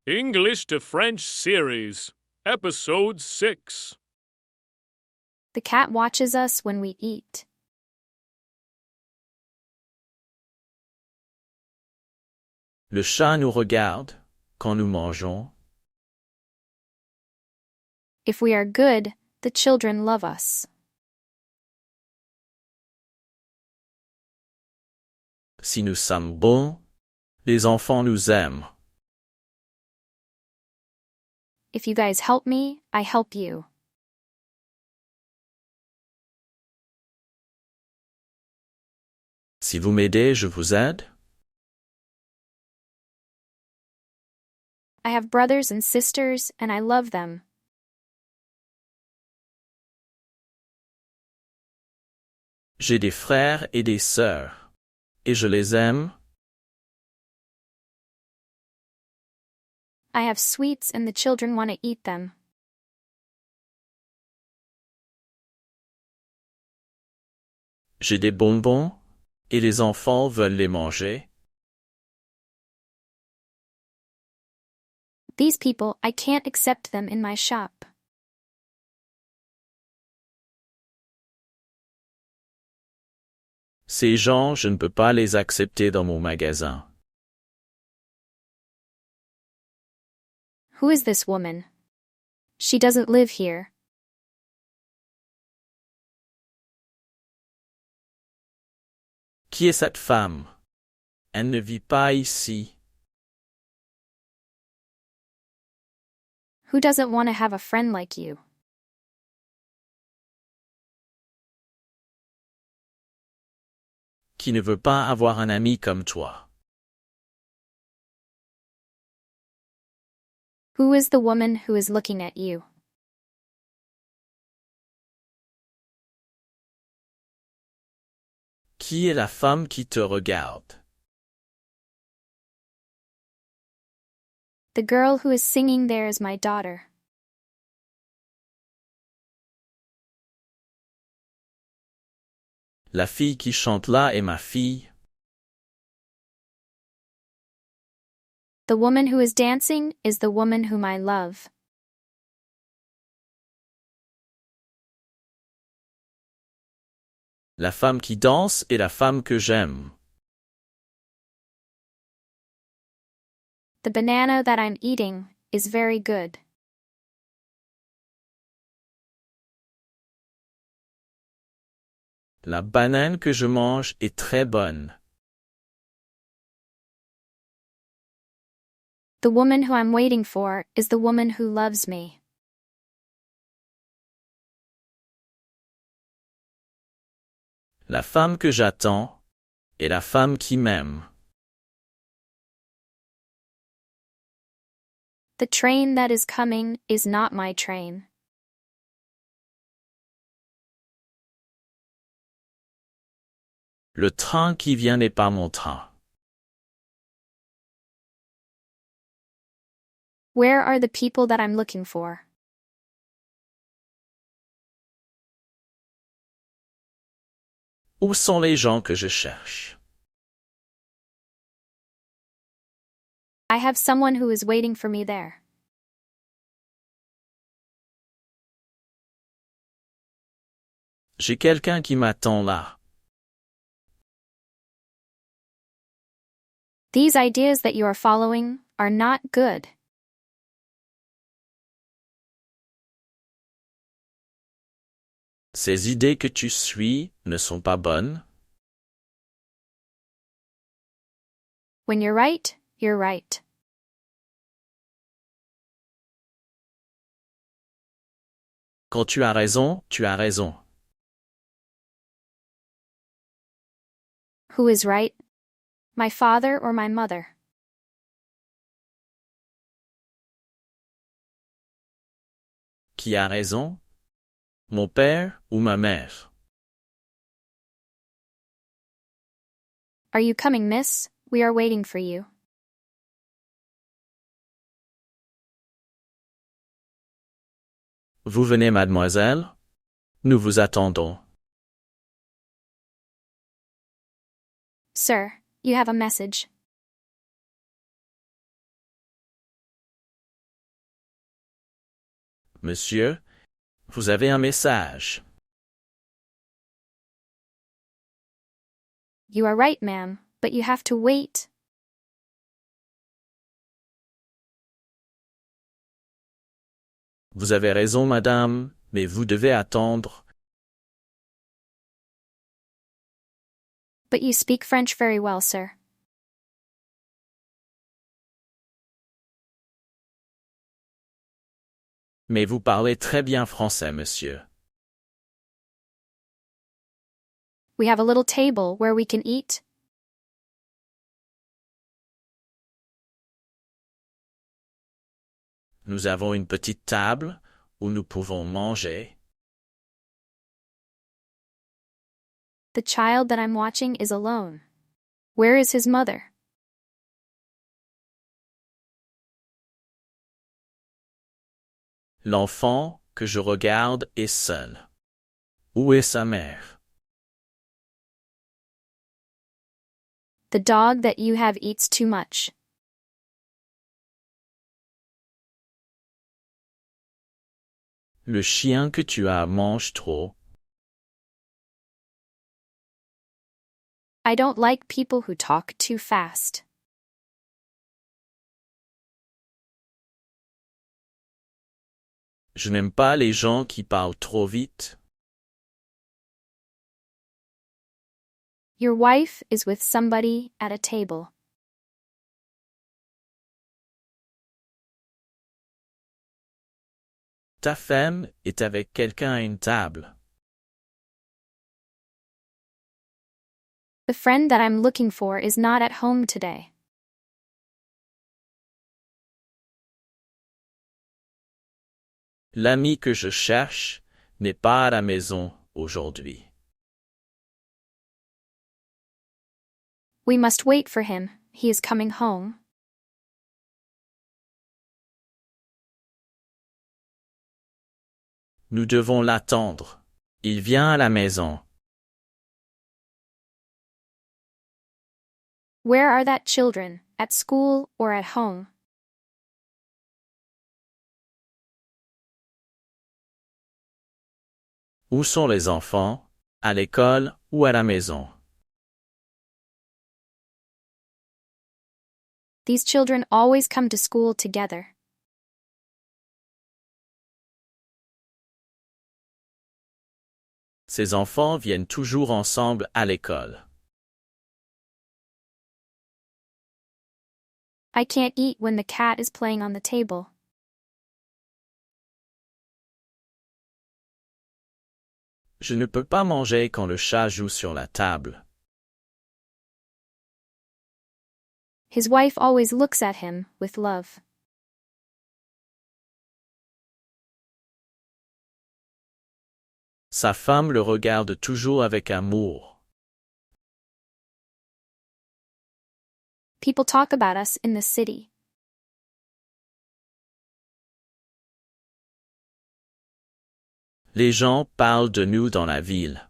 English to French series, Ep.6. The cat watches us when we eat. Le chat nous regarde quand nous mangeons. If we are good, the children love us. Si nous sommes bons, les enfants nous aiment. If you guys help me, I help you. Si vous m'aidez, je vous aide. I have brothers and sisters, and I love them. J'ai des frères et des sœurs, et je les aime. I have sweets and the children want to eat them. J'ai des bonbons, et les enfants veulent les manger. These people, I can't accept them in my shop. Ces gens, je ne peux pas les accepter dans mon magasin. Who is this woman? She doesn't live here. Qui est cette femme? Elle ne vit pas ici. Who doesn't want to have a friend like you? Qui ne veut pas avoir un ami comme toi? Who is the woman who is looking at you? Qui est la femme qui te regarde? The girl who is singing there is my daughter. La fille qui chante là est ma fille. The woman who is dancing is the woman whom I love. La femme qui danse est la femme que j'aime. The banana that I'm eating is very good. La banane que je mange est très bonne. The woman who I'm waiting for is the woman who loves me. La femme que j'attends est la femme qui m'aime. The train that is coming is not my train. Le train qui vient n'est pas mon train. Where are the people that I'm looking for? Où sont les gens que je cherche? I have someone who is waiting for me there. J'ai quelqu'un qui m'attend là. These ideas that you are following are not good. Ces idées que tu suis ne sont pas bonnes. When you're right, you're right. Quand tu as raison, tu as raison. Who is right? My father or my mother? Qui a raison? Mon père ou ma mère? Are you coming, miss? We are waiting for you. Vous venez, mademoiselle? Nous vous attendons. Sir, you have a message. Monsieur, vous avez un message. You are right, ma'am, but you have to wait. Vous avez raison, madame, mais vous devez attendre. But you speak French very well, sir. Mais vous parlez très bien français, monsieur. We have a little table where we can eat. Nous avons une petite table où nous pouvons manger. The child that I'm watching is alone. Where is his mother? L'enfant que je regarde est seul. Où est sa mère? The dog that you have eats too much. Le chien que tu as mange trop. I don't like people who talk too fast. Je n'aime pas les gens qui parlent trop vite. Your wife is with somebody at a table. Ta femme est avec quelqu'un à une table. The friend that I'm looking for is not at home today. L'ami que je cherche n'est pas à la maison aujourd'hui. We must wait for him. He is coming home. Nous devons l'attendre. Il vient à la maison. Where are that children, at school or at home? Où sont les enfants? À l'école ou à la maison? These children always come to school together. Ces enfants viennent toujours ensemble à l'école. I can't eat when the cat is playing on the table. Je ne peux pas manger quand le chat joue sur la table. His wife always looks at him with love. Sa femme le regarde toujours avec amour. People talk about us in the city. Les gens parlent de nous dans la ville.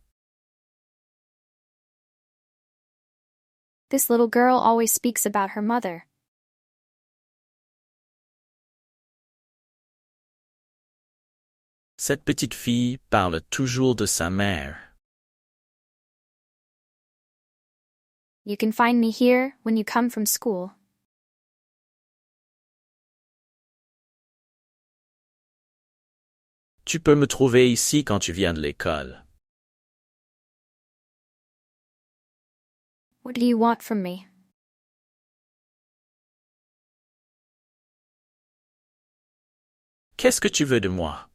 This little girl always speaks about her mother. Cette petite fille parle toujours de sa mère. You can find me here when you come from school. Tu peux me trouver ici quand tu viens de l'école. What do you want from me? Qu'est-ce que tu veux de moi?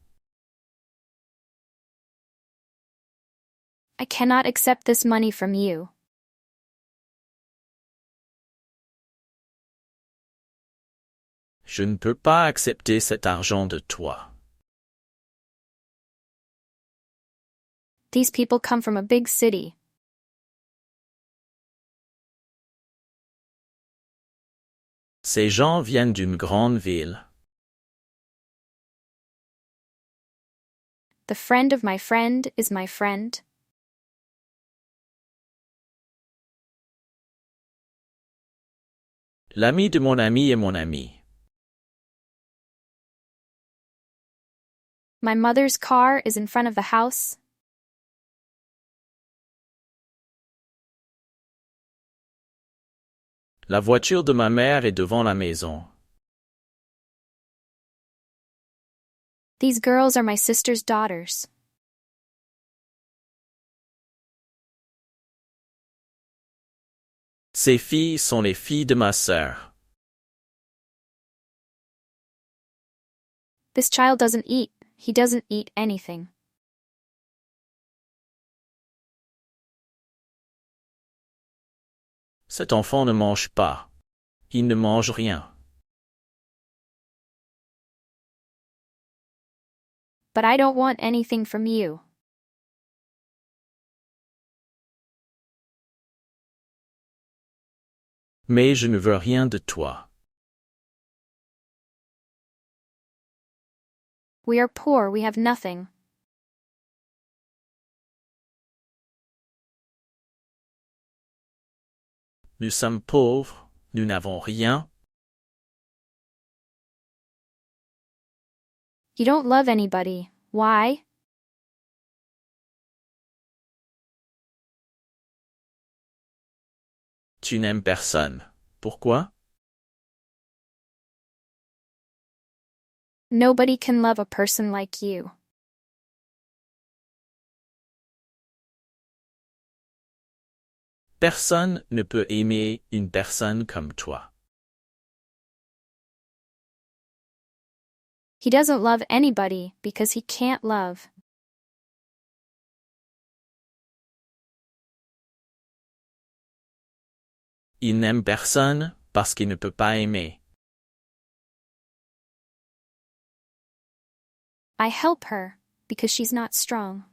I cannot accept this money from you. Je ne peux pas accepter cet argent de toi. These people come from a big city. Ces gens viennent d'une grande ville. The friend of my friend is my friend. L'ami de mon ami est mon ami. My mother's car is in front of the house. La voiture de ma mère est devant la maison. These girls are my sister's daughters. Ces filles sont les filles de ma sœur. This child doesn't eat. He doesn't eat anything. Cet enfant ne mange pas. Il ne mange rien. But I don't want anything from you. Mais je ne veux rien de toi. We are poor, we have nothing. Nous sommes pauvres, nous n'avons rien. You don't love anybody. Why? Tu n'aimes personne. Pourquoi? Nobody can love a person like you. Personne ne peut aimer une personne comme toi. He doesn't love anybody because he can't love. Il n'aime personne parce qu'il ne peut pas aimer. I help her because she's not strong.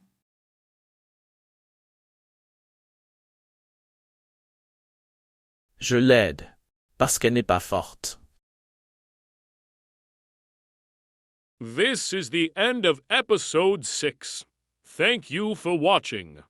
Je l'aide parce qu'elle n'est pas forte. This is the end of episode 6. Thank you for watching.